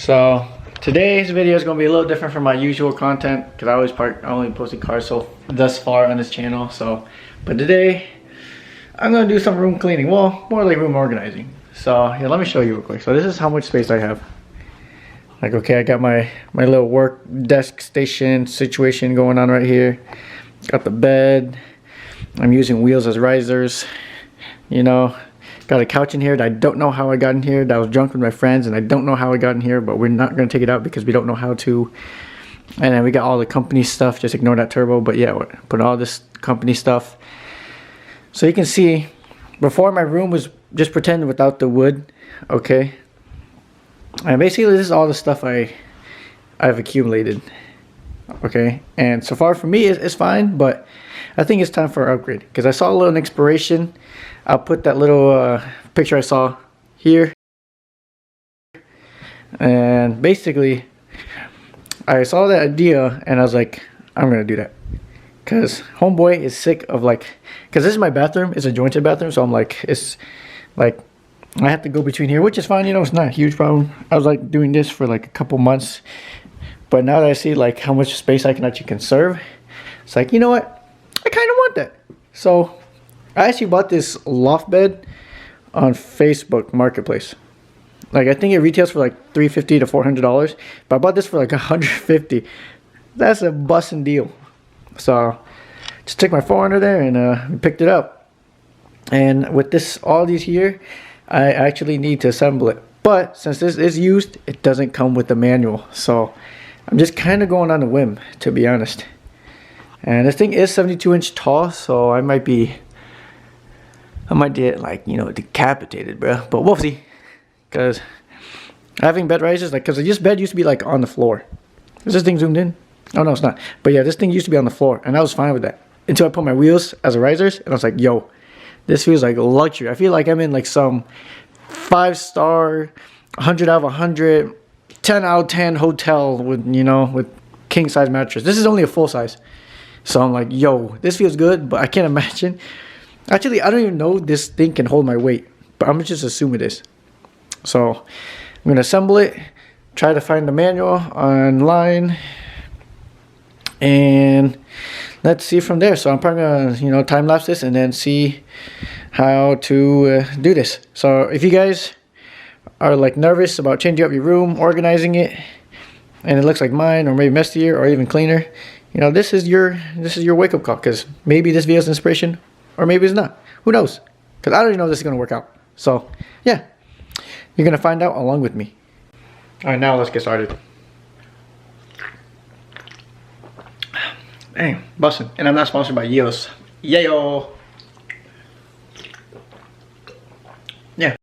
So today's video is gonna be a little different from my usual content because I only posted cars thus far on this channel. But today I'm gonna do some room cleaning. Well, more like room organizing. So yeah, let me show you real quick. So this is how much space I have. Like, okay, I got my little work desk station situation going on right here. Got the bed. I'm using wheels as risers. You know, got a couch in here that I don't know how I got in here. That was drunk with my friends, and I don't know how I got in here, but we're not gonna take it out because we don't know how to. And then we got all the company stuff. Just ignore that turbo. But yeah, put all this company stuff. So you can see, before my room was just pretend without the wood. Okay. And basically this is all the stuff I've accumulated. Okay, and so far for me it's fine, but I think it's time for an upgrade because I saw a little inspiration. I'll put that little picture I saw here, and basically I saw that idea and I was like, I'm gonna do that because homeboy is sick of because this is my bathroom. It's a jointed bathroom, so I'm like, it's like I have to go between here, which is fine, you know, it's not a huge problem. I was like doing this for like a couple months, but now that I see like how much space I can actually conserve, it's like, you know what, I kind of want that. So I actually bought this loft bed on Facebook Marketplace. Like, I think it retails for like $350 to $400, but I bought this for like $150. That's a busting deal. So just took my phone under there and picked it up. And with this, all these here, I actually need to assemble it, but since this is used, it doesn't come with the manual, so I'm just kind of going on a whim, to be honest. And this thing is 72-inch tall, so I might get, like, you know, decapitated, bro. But we'll see, because having bed risers, like, because this bed used to be like on the floor. Is this thing zoomed in? Oh no, it's not. But yeah, this thing used to be on the floor, and I was fine with that until I put my wheels as a risers, and I was like, yo, this feels like luxury. I feel like I'm in like some 5-star, 100 out of 100, 10 out of 10 hotel with, you know, with king size mattress. This is only a full size. So I'm like, yo, this feels good, but I can't imagine. Actually, I don't even know this thing can hold my weight, but I'm just assume it is. So I'm gonna assemble it, try to find the manual online, and let's see from there. So I'm probably gonna, you know, time lapse this and then see how to do this. So if you guys are like nervous about changing up your room, organizing it, and it looks like mine, or maybe messier, or even cleaner, you know, this is your wake up call, because maybe this video is inspiration, or maybe it's not. Who knows? Because I don't even know if this is gonna work out. So yeah, you're gonna find out along with me. All right, now let's get started. Dang, bussin'. And I'm not sponsored by Yios. Yayo! Yeah.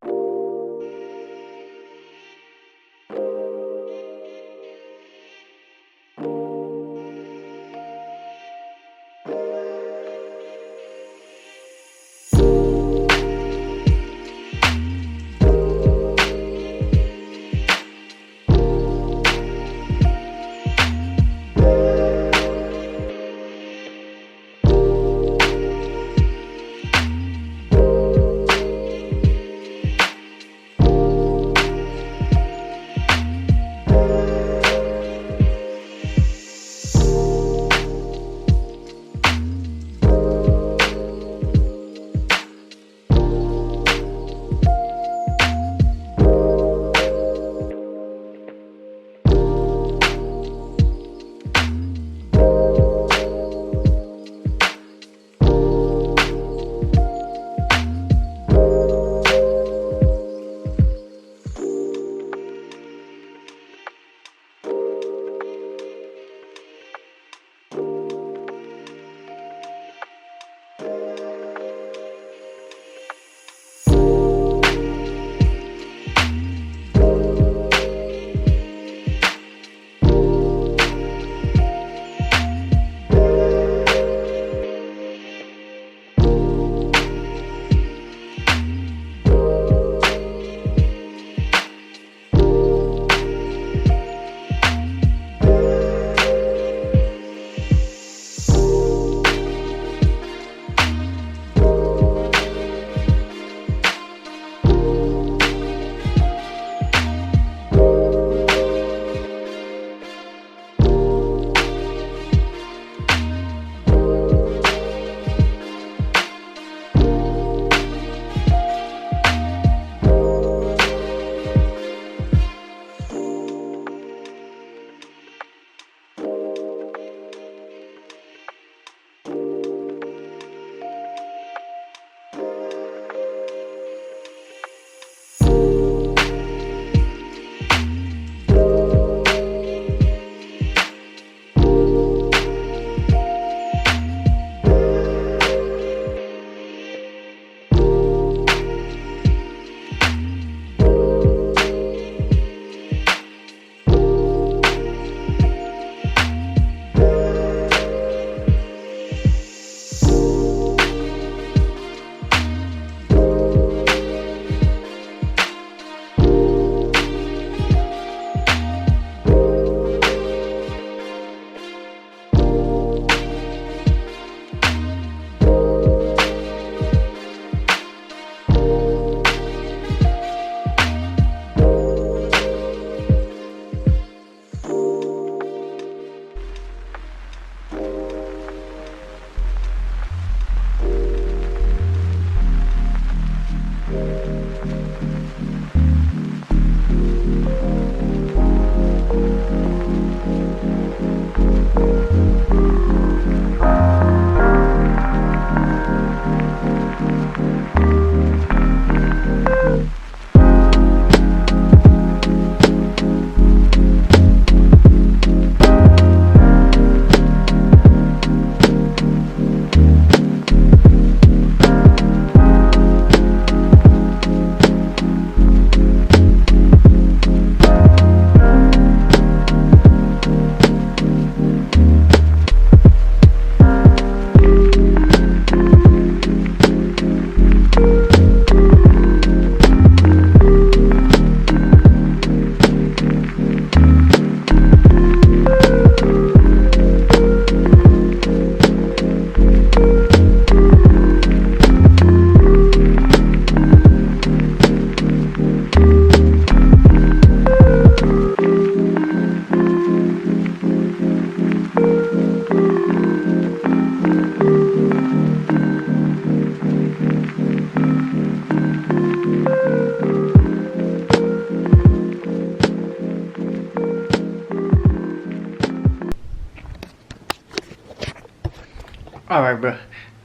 Alright, bro.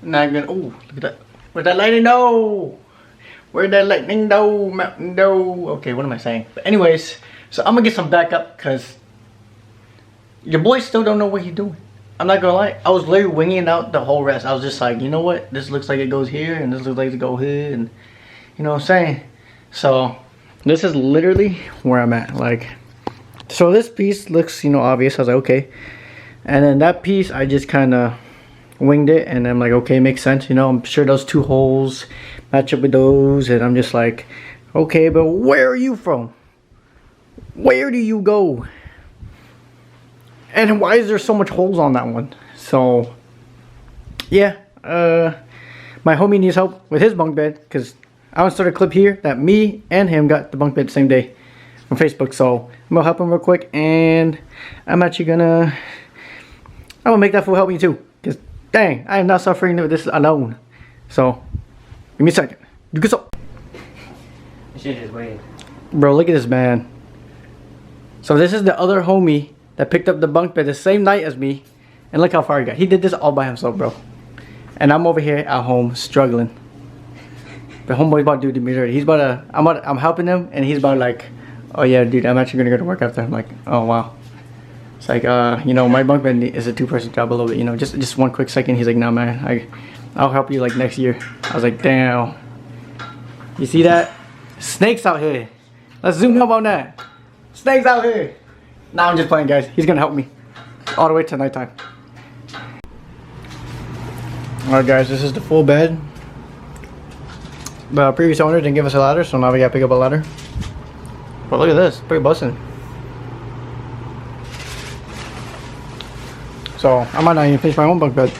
Now I'm gonna. Ooh, look at that. Where'd that lightning go? Where'd that lightning go? Mountain go? Okay, what am I saying? But anyways, so I'm gonna get some backup because your boy still don't know what he's doing. I'm not gonna lie. I was literally winging out the whole rest. I was just like, you know what? This looks like it goes here, and this looks like it goes here, and you know what I'm saying? So this is literally where I'm at. Like, so this piece looks, you know, obvious. I was like, okay. And then that piece, I just kind of winged it, and I'm like, okay, makes sense. You know, I'm sure those two holes match up with those, and I'm just like, okay, but where are you from? Where do you go? And why is there so much holes on that one? So yeah, my homie needs help with his bunk bed, because I want to start a clip here that me and him got the bunk bed the same day on Facebook. So I'm gonna help him real quick, and I'm actually gonna make that fool help me too, because dang, I am not suffering with this alone. So give me a second. You can so. This shit is weird. Bro, look at this man. So this is the other homie that picked up the bunk bed the same night as me, and look how far he got. He did this all by himself, bro. And I'm over here at home struggling. The homeboy's about to do me dirty. He's about to. I'm helping him, and he's about like, oh yeah, dude, I'm actually gonna go to work after. I'm like, oh wow. It's like, you know, my bunk bed is a 2-person job a little bit. You know, just one quick second. He's like, nah, man, I'll help you like next year. I was like, damn. You see that? Snakes out here. Let's zoom up on that. Snakes out here. Nah, I'm just playing, guys. He's gonna help me all the way to nighttime. Alright, guys, this is the full bed. The previous owner didn't give us a ladder, so now we gotta pick up a ladder. But look at this, pretty busting. So I might not even finish my own bunk bed.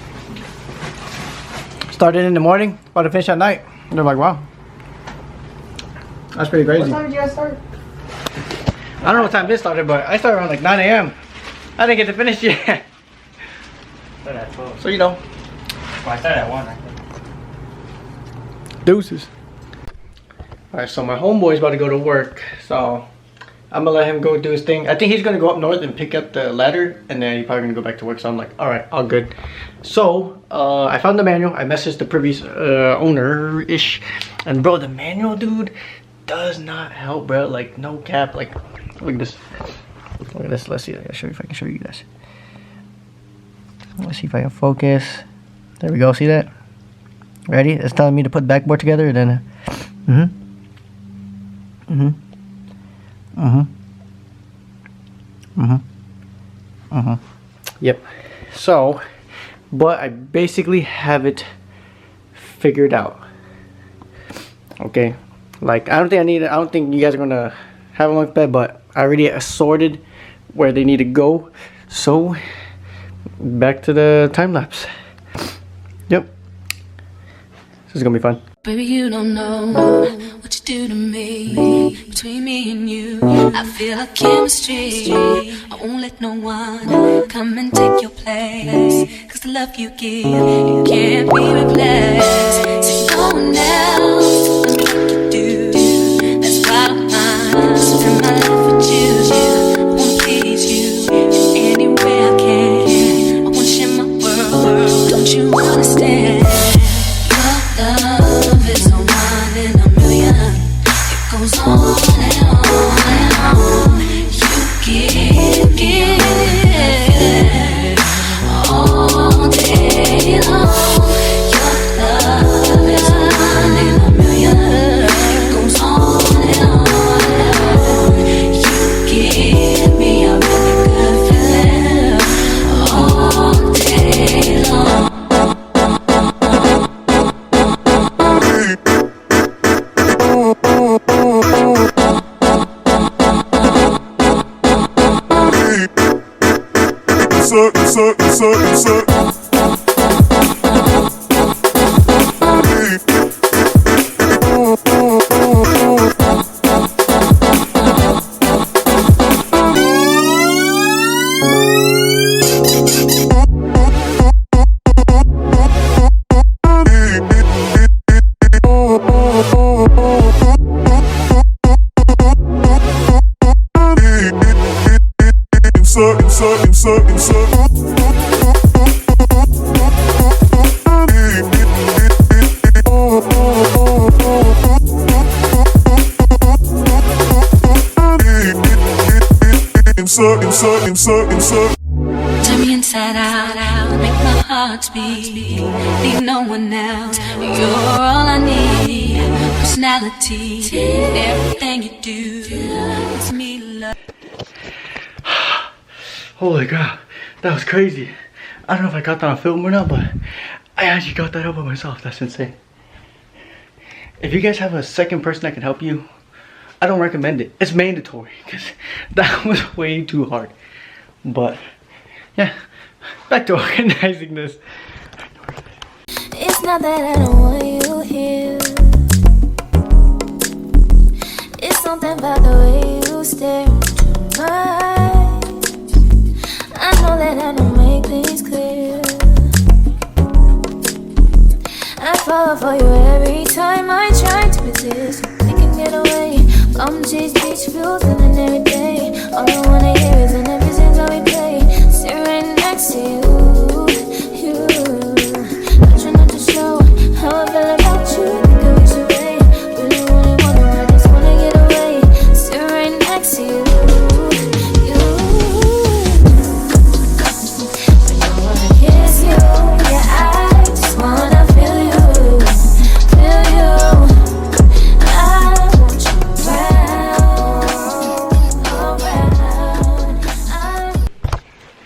Started in the morning, about to finish at night. And they're like, wow, that's pretty crazy. What time did you guys start? I don't know what time this started, but I started around like 9 a.m. I didn't get to finish yet. Started at 12. So you know. Well, I started at 1, I think. Deuces. Alright, so my homeboy's about to go to work, so I'm gonna let him go do his thing. I think he's gonna go up north and pick up the ladder, and then he's probably gonna go back to work. So I'm like, alright, all good. So I found the manual. I messaged the previous owner-ish, and bro, the manual, dude, does not help, bro. Like, no cap. Like, look at this. Look at this. Let's see. I'll show you if I can show you guys. Let's see if I can focus. There we go. See that? Ready? It's telling me to put backboard together, and then Yep. So, but I basically have it figured out. Okay. Like, I don't think you guys are gonna have a bunk bed, but I already assorted where they need to go. So back to the time lapse. Yep. This is gonna be fun. Baby, you don't know what you do to me. Between me and you, I feel like chemistry. I won't let no one come and take your place. Cause the love you give, it can't be replaced. So no one else does what you do. That's why I'm mine. Spend my life with you. I wanna please you in any way I can. I wanna share my world. Don't you understand? Love is a one in a million. It goes on and on and on. You give it all day long. Your love is a one in a million. It goes on and on and on. You give me a really good feeling all day long. Turn me inside out, make my heart beat. Need no one else, you're all I need. Personality, everything you do, it's me love. Holy crap, that was crazy. I don't know if I got that on film or not, but I actually got that up by myself. That's insane. If you guys have a second person that can help you, I don't recommend it. It's mandatory because that was way too hard. But yeah, back to organizing this. It's not that I don't want you here. It's something about the way you stare into my eyes. I know that I don't make things clear. I fall for you every time I try to resist. I can get away. I'm chase beach views feeling every day. All I wanna hear is an episode how we play. Sit right next to you. I try not to show how I feel about you. Think I wish away. Really wanna, I just wanna get away. Sit right next to you. But I wanna kiss you. Yeah, I just wanna feel you. Feel you. I want you around.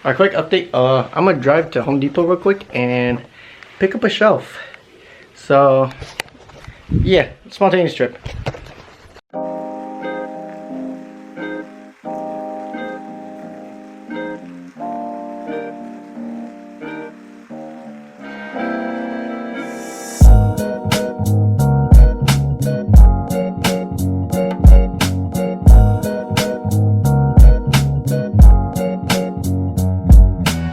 A quick update. I'm gonna drive to Home Depot real quick and pick up a shelf. So yeah, spontaneous trip.